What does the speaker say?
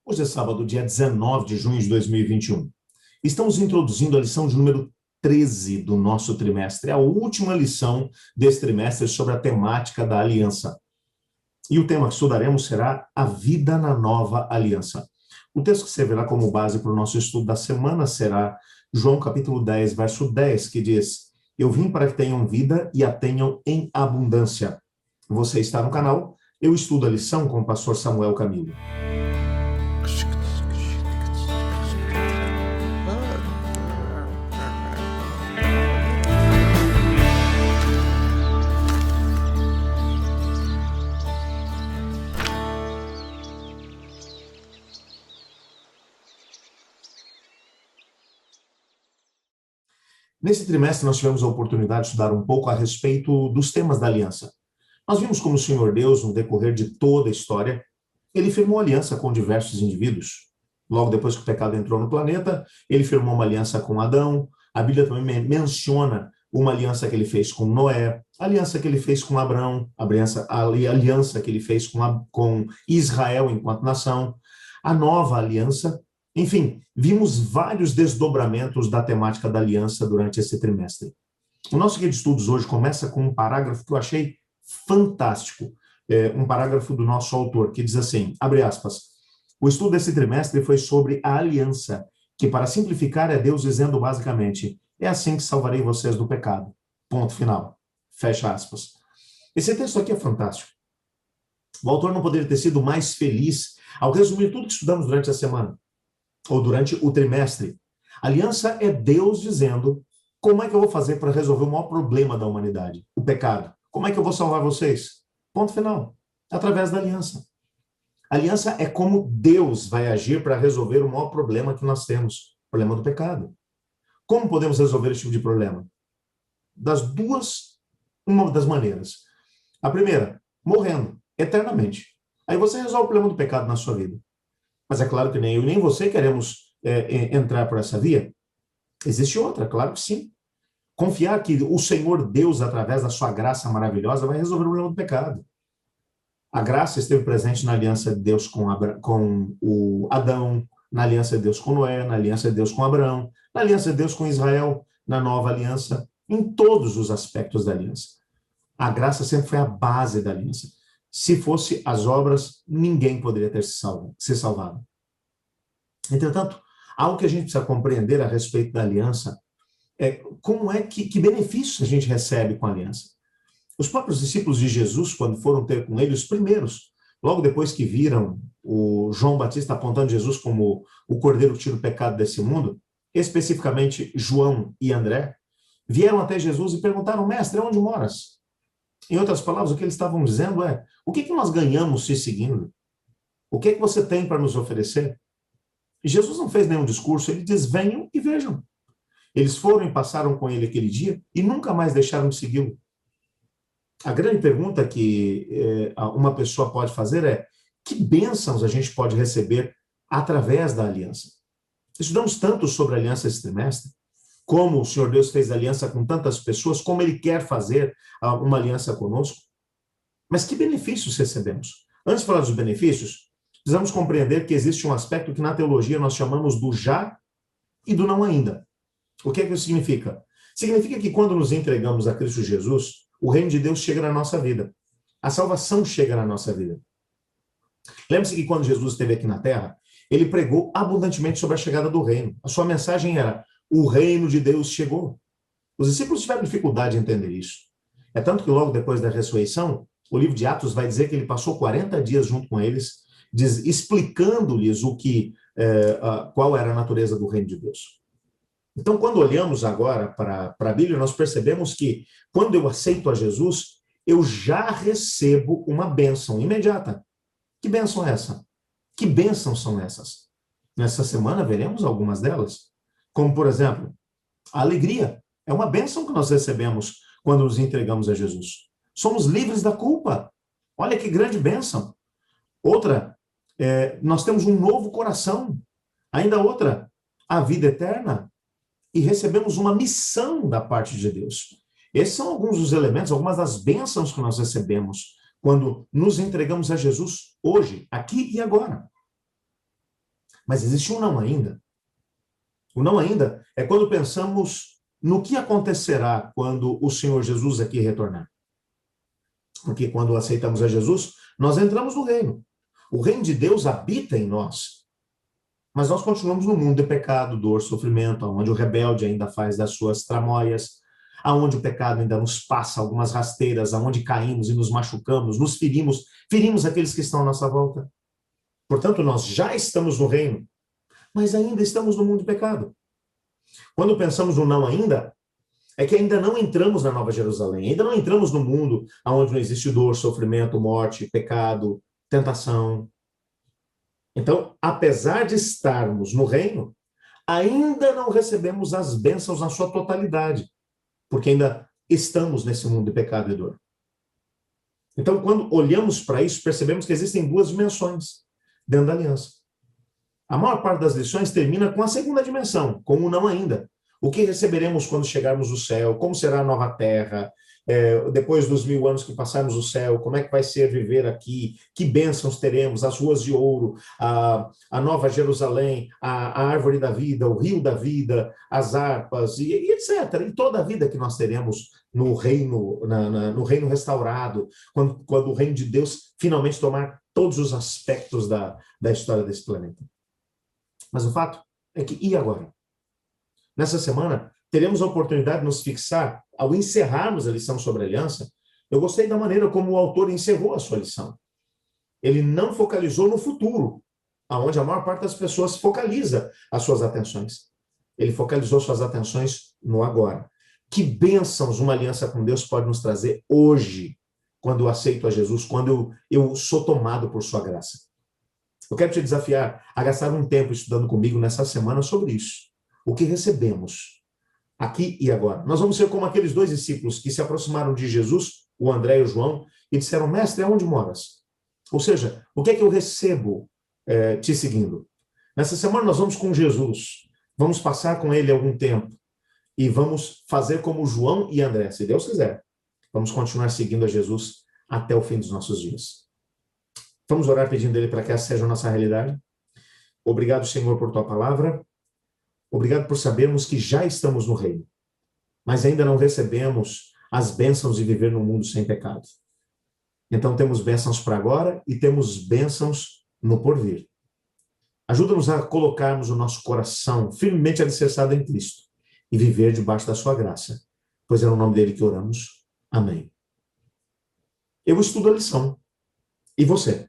Hoje é sábado, dia 19 de junho de 2021. Estamos introduzindo a lição de número 13 do nosso trimestre, a última lição desse trimestre sobre a temática da aliança. E o tema que estudaremos será a vida na nova aliança. O texto que servirá como base para o nosso estudo da semana será João capítulo 10, verso 10, que diz: Eu vim para que tenham vida e a tenham em abundância. Você está no canal Eu Estudo a Lição com o pastor Samuel Camilo. Nesse trimestre, nós tivemos a oportunidade de estudar um pouco a respeito dos temas da aliança. Nós vimos como o Senhor Deus, no decorrer de toda a história, ele firmou aliança com diversos indivíduos. Logo depois que o pecado entrou no planeta, ele firmou uma aliança com Adão. A Bíblia também menciona uma aliança que ele fez com Noé, a aliança que ele fez com Abraão, a aliança que ele fez com Israel enquanto nação, a nova aliança. Enfim, vimos vários desdobramentos da temática da aliança durante esse trimestre. O nosso guia de estudos hoje começa com um parágrafo que eu achei fantástico, um parágrafo do nosso autor, que diz assim, abre aspas, o estudo desse trimestre foi sobre a aliança, que para simplificar é Deus dizendo basicamente, é assim que salvarei vocês do pecado, ponto final, fecha aspas. Esse texto aqui é fantástico. O autor não poderia ter sido mais feliz ao resumir tudo que estudamos durante a semana, ou durante o trimestre. Aliança é Deus dizendo como é que eu vou fazer para resolver o maior problema da humanidade, o pecado. Como é que eu vou salvar vocês? Ponto final. Através da aliança. Aliança é como Deus vai agir para resolver o maior problema que nós temos, o problema do pecado. Como podemos resolver esse tipo de problema? Uma das maneiras. A primeira, morrendo, eternamente. Aí você resolve o problema do pecado na sua vida. Mas é claro que nem eu nem você queremos entrar por essa via. Existe outra, claro que sim. Confiar que o Senhor Deus, através da sua graça maravilhosa, vai resolver o problema do pecado. A graça esteve presente na aliança de Deus com o Adão, na aliança de Deus com Noé, na aliança de Deus com Abraão, na aliança de Deus com Israel, na nova aliança, em todos os aspectos da aliança. A graça sempre foi a base da aliança. Se fosse as obras, ninguém poderia ter se salvado. Entretanto, algo que a gente precisa compreender a respeito da aliança é como é que benefícios a gente recebe com a aliança. Os próprios discípulos de Jesus, quando foram ter com ele, os primeiros, logo depois que viram o João Batista apontando Jesus como o cordeiro que tira o pecado desse mundo, especificamente João e André, vieram até Jesus e perguntaram, mestre, onde moras? Em outras palavras, o que eles estavam dizendo é, o que nós ganhamos se seguindo? O que você tem para nos oferecer? E Jesus não fez nenhum discurso, ele diz, venham e vejam. Eles foram e passaram com ele aquele dia e nunca mais deixaram de segui-lo. A grande pergunta que uma pessoa pode fazer é, que bênçãos a gente pode receber através da aliança? Estudamos tanto sobre a aliança esse trimestre, como o Senhor Deus fez aliança com tantas pessoas, como Ele quer fazer uma aliança conosco. Mas que benefícios recebemos? Antes de falar dos benefícios, precisamos compreender que existe um aspecto que na teologia nós chamamos do já e do não ainda. O que é que isso significa? Significa que quando nos entregamos a Cristo Jesus, o reino de Deus chega na nossa vida. A salvação chega na nossa vida. Lembre-se que quando Jesus esteve aqui na Terra, ele pregou abundantemente sobre a chegada do reino. A sua mensagem era, o reino de Deus chegou. Os discípulos tiveram dificuldade em entender isso. É tanto que logo depois da ressurreição, o livro de Atos vai dizer que ele passou 40 dias junto com eles, explicando-lhes qual era a natureza do reino de Deus. Então, quando olhamos agora para a Bíblia, nós percebemos que, quando eu aceito a Jesus, eu já recebo uma bênção imediata. Que bênção é essa? Que bênçãos são essas? Nessa semana veremos algumas delas. Como, por exemplo, a alegria. É uma bênção que nós recebemos quando nos entregamos a Jesus. Somos livres da culpa. Olha que grande bênção. Outra, nós temos um novo coração. Ainda outra, a vida eterna. E recebemos uma missão da parte de Deus. Esses são alguns dos elementos, algumas das bênçãos que nós recebemos quando nos entregamos a Jesus hoje, aqui e agora. Mas existe um não ainda. O não ainda é quando pensamos no que acontecerá quando o Senhor Jesus aqui retornar. Porque quando aceitamos a Jesus, nós entramos no reino. O reino de Deus habita em nós. Mas nós continuamos no mundo de pecado, dor, sofrimento, onde o rebelde ainda faz das suas tramóias, aonde o pecado ainda nos passa algumas rasteiras, aonde caímos e nos machucamos, nos ferimos aqueles que estão à nossa volta. Portanto, nós já estamos no reino, mas ainda estamos no mundo de pecado. Quando pensamos no não ainda, é que ainda não entramos na Nova Jerusalém, ainda não entramos no mundo onde não existe dor, sofrimento, morte, pecado, tentação. Então, apesar de estarmos no reino, ainda não recebemos as bênçãos na sua totalidade, porque ainda estamos nesse mundo de pecado e dor. Então, quando olhamos para isso, percebemos que existem duas dimensões dentro da aliança. A maior parte das lições termina com a segunda dimensão, com o não ainda. O que receberemos quando chegarmos no céu? Como será a nova terra? Depois dos 1000 anos que passarmos no céu, como é que vai ser viver aqui? Que bênçãos teremos? As ruas de ouro, a nova Jerusalém, a árvore da vida, o rio da vida, as harpas, e etc. E toda a vida que nós teremos no reino, no reino restaurado, quando o reino de Deus finalmente tomar todos os aspectos da história desse planeta. Mas o fato é que, e agora? Nessa semana, teremos a oportunidade de nos fixar, ao encerrarmos a lição sobre a aliança. Eu gostei da maneira como o autor encerrou a sua lição. Ele não focalizou no futuro, aonde a maior parte das pessoas focaliza as suas atenções. Ele focalizou suas atenções no agora. Que bênçãos uma aliança com Deus pode nos trazer hoje, quando eu aceito a Jesus, quando eu sou tomado por sua graça. Eu quero te desafiar a gastar um tempo estudando comigo nessa semana sobre isso. O que recebemos aqui e agora. Nós vamos ser como aqueles 2 discípulos que se aproximaram de Jesus, o André e o João, e disseram: mestre, aonde moras? Ou seja, o que é que eu recebo te seguindo? Nessa semana nós vamos com Jesus, vamos passar com ele algum tempo e vamos fazer como João e André, se Deus quiser. Vamos continuar seguindo a Jesus até o fim dos nossos dias. Vamos orar pedindo a Ele para que essa seja a nossa realidade. Obrigado, Senhor, por Tua palavra. Obrigado por sabermos que já estamos no reino, mas ainda não recebemos as bênçãos de viver num mundo sem pecado. Então temos bênçãos para agora e temos bênçãos no porvir. Ajuda-nos a colocarmos o nosso coração firmemente alicerçado em Cristo e viver debaixo da sua graça, pois é no nome dele que oramos. Amém. Eu estudo a lição. E você?